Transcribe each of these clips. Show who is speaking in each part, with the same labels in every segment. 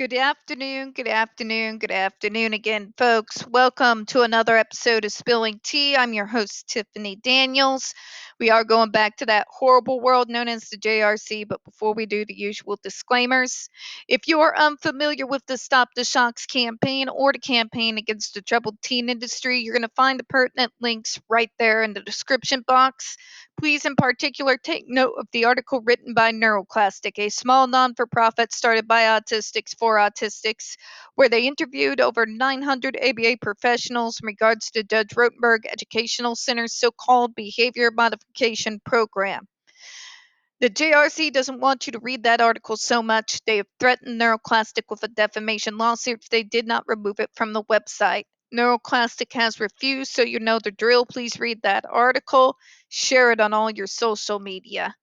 Speaker 1: Good afternoon, good afternoon, good afternoon again, folks. Welcome to another episode of Spilling Tea. I'm your host, Tiffany Daniels. We are going back to that horrible world known as the JRC, but before we do, the usual disclaimers. If you are unfamiliar with the Stop the Shocks campaign or the campaign against the troubled teen industry, you're going to find the pertinent links right there in the description box. Please, in particular, take note of the article written by NeuroClastic, a small non for profit started by autistics for autistics, where they interviewed over 900 ABA professionals in regards to Judge Rotenberg Educational Center's so called behavior modification program. The JRC doesn't want you to read that article so much, they have threatened NeuroClastic with a defamation lawsuit if they did not remove it from the website. NeuroClastic has refused, so you know the drill. Please read that article, share it on all your social media.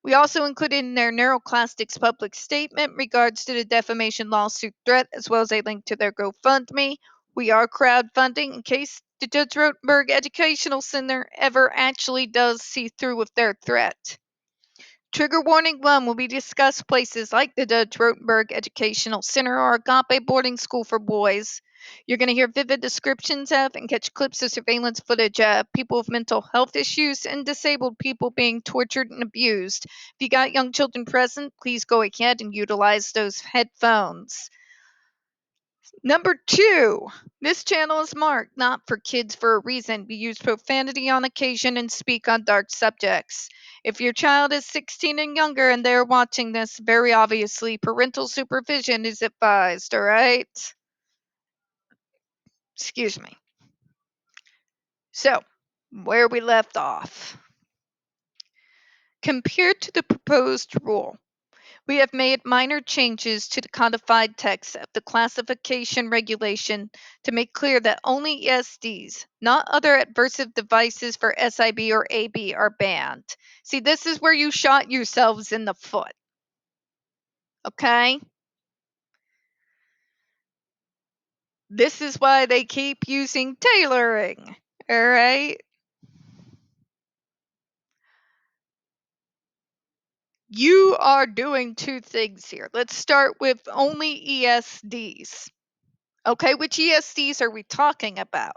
Speaker 1: We also included in their NeuroClastic's public statement regards to the defamation lawsuit threat, as well as a link to their GoFundMe. We are crowdfunding in case the Judge Rotenberg Educational Center ever actually does see through with their threat. Trigger warning 1 will be discussed places like the Judge Rotenberg Educational Center or Agape Boarding School for Boys. You're going to hear vivid descriptions of and catch clips of surveillance footage of people with mental health issues and disabled people being tortured and abused. If you got young children present, please go ahead and utilize those headphones. Number 2, this channel is marked not for kids for a reason. We use profanity on occasion and speak on dark subjects. If your child is 16 and younger and they're watching this, very obviously parental supervision is advised, all right? Excuse me. So, where we left off. Compared to the proposed rule, we have made minor changes to the codified text of the classification regulation to make clear that only ESDs, not other adversive devices for SIB or AB, are banned. See, this is where you shot yourselves in the foot. Okay? This is why they keep using tailoring. All right? You are doing two things here. Let's start with only ESDs. Okay, which ESDs are we talking about?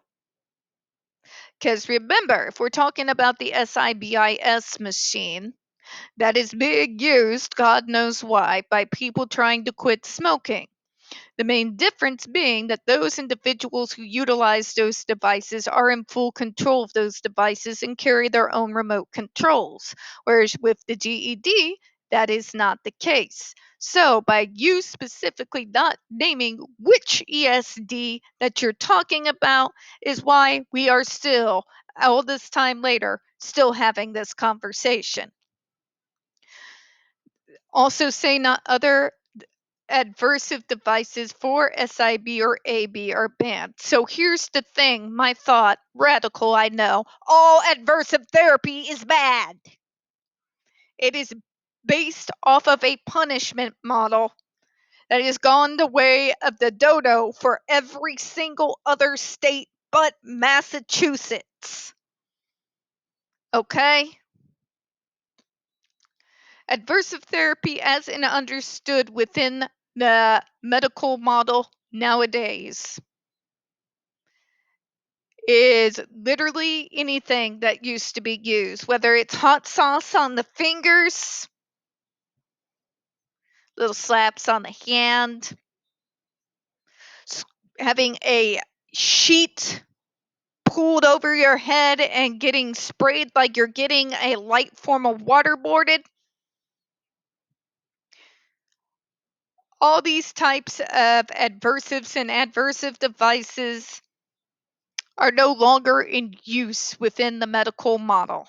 Speaker 1: Because remember, if we're talking about the SIBIS machine, that is being used, God knows why, by people trying to quit smoking. The main difference being that those individuals who utilize those devices are in full control of those devices and carry their own remote controls, whereas with the GED, that is not the case. So, by you specifically not naming which ESD that you're talking about is why we are still, all this time later, still having this conversation. Also, say not other adversive devices for SIB or AB are banned. So here's the thing, my thought, radical, I know. All adversive therapy is bad. It is based off of a punishment model that has gone the way of the dodo for every single other state but Massachusetts. Okay? Adversive therapy, as in understood within the medical model nowadays, is literally anything that used to be used, whether it's hot sauce on the fingers, little slaps on the hand, having a sheet pulled over your head and getting sprayed like you're getting a light form of waterboarded. All these types of adversives and adversive devices are no longer in use within the medical model.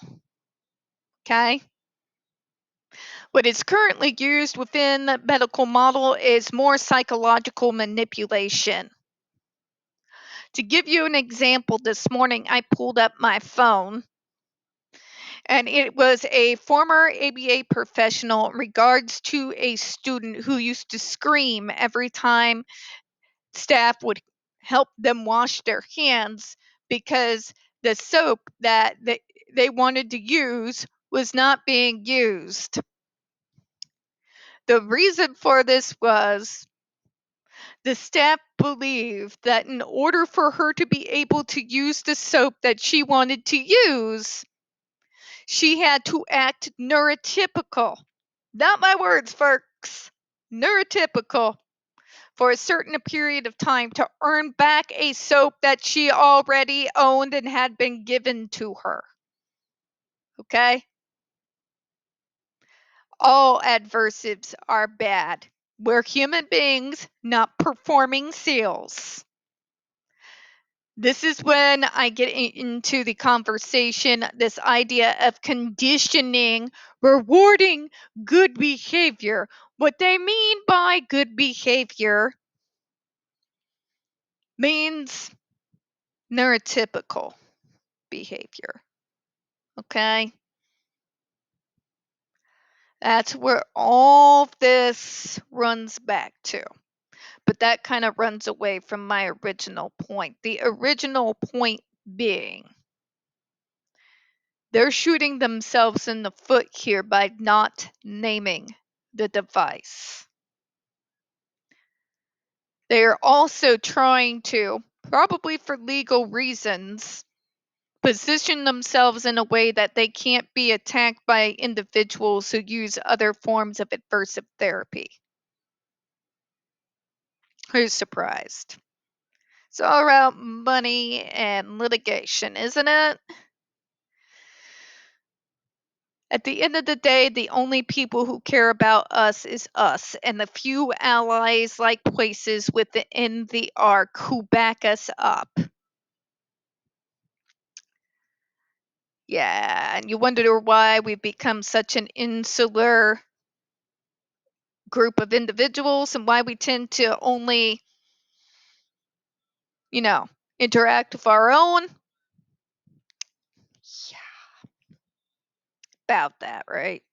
Speaker 1: Okay? What is currently used within the medical model is more psychological manipulation. To give you an example, this morning I pulled up my phone and it was a former ABA professional in regards to a student who used to scream every time staff would help them wash their hands because the soap that they wanted to use was not being used. The reason for this was The staff believed that in order for her to be able to use the soap that she wanted to use, she had to act neurotypical. Not my words, folks. Neurotypical for a certain period of time to earn back a soap that she already owned and had been given to her. Okay? All adversives are bad. We're human beings, not performing seals. This is when I get into the conversation, this idea of conditioning, rewarding good behavior. What they mean by good behavior means neurotypical behavior. Okay? That's where all this runs back to. But that kind of runs away from my original point. The original point being, they're shooting themselves in the foot here by not naming the device. They are also trying to, probably for legal reasons, position themselves in a way that they can't be attacked by individuals who use other forms of aversive therapy. Who's surprised? It's all about money and litigation, isn't it? At the end of the day, the only people who care about us is us and the few allies like places within the arc who back us up. Yeah, and you wonder why we've become such an insular group of individuals and why we tend to only, interact with our own. Yeah, about that, right?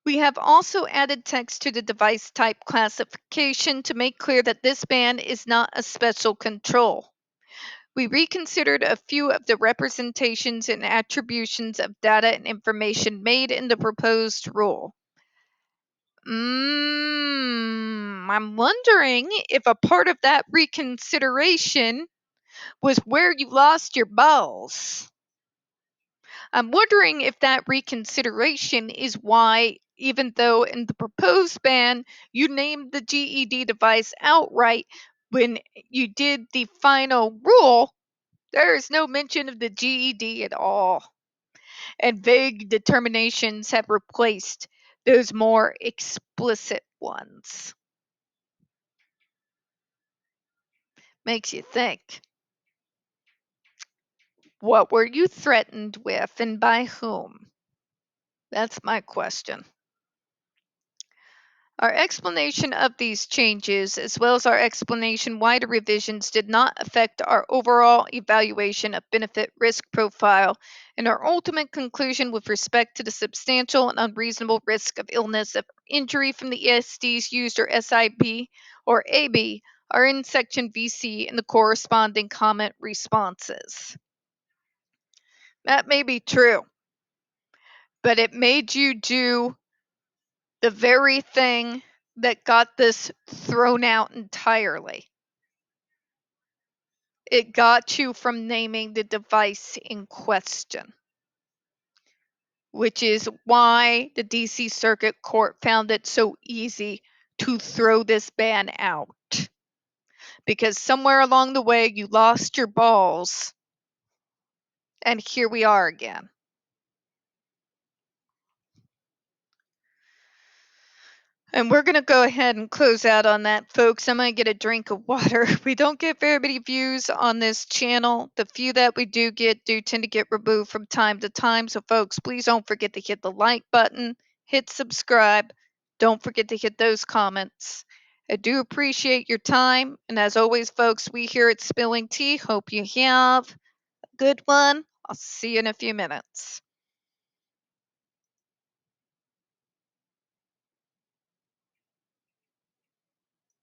Speaker 1: We have also added text to the device type classification to make clear that this ban is not a special control. We reconsidered a few of the representations and attributions of data and information made in the proposed rule. I'm wondering if a part of that reconsideration was where you lost your balls. I'm wondering if that reconsideration is why, even though in the proposed ban you named the GED device outright, when you did the final rule, there is no mention of the GED at all. And vague determinations have replaced those more explicit ones. Makes you think. What were you threatened with and by whom? That's my question. Our explanation of these changes, as well as our explanation why the revisions did not affect our overall evaluation of benefit risk profile, and our ultimate conclusion with respect to the substantial and unreasonable risk of illness or injury from the ESDs used or SIB or AB, are in section VC in the corresponding comment responses. That may be true, but it made you do the very thing that got this thrown out entirely. It got you from naming the device in question, which is why the DC Circuit Court found it so easy to throw this ban out. Because somewhere along the way you lost your balls, and here we are again. And we're going to go ahead and close out on that, folks. I'm going to get a drink of water. We don't get very many views on this channel. The few that we do get do tend to get removed from time to time. So, folks, please don't forget to hit the like button, hit subscribe. Don't forget to hit those comments. I do appreciate your time. And as always, folks, we here at Spilling Tea hope you have a good one. I'll see you in a few minutes.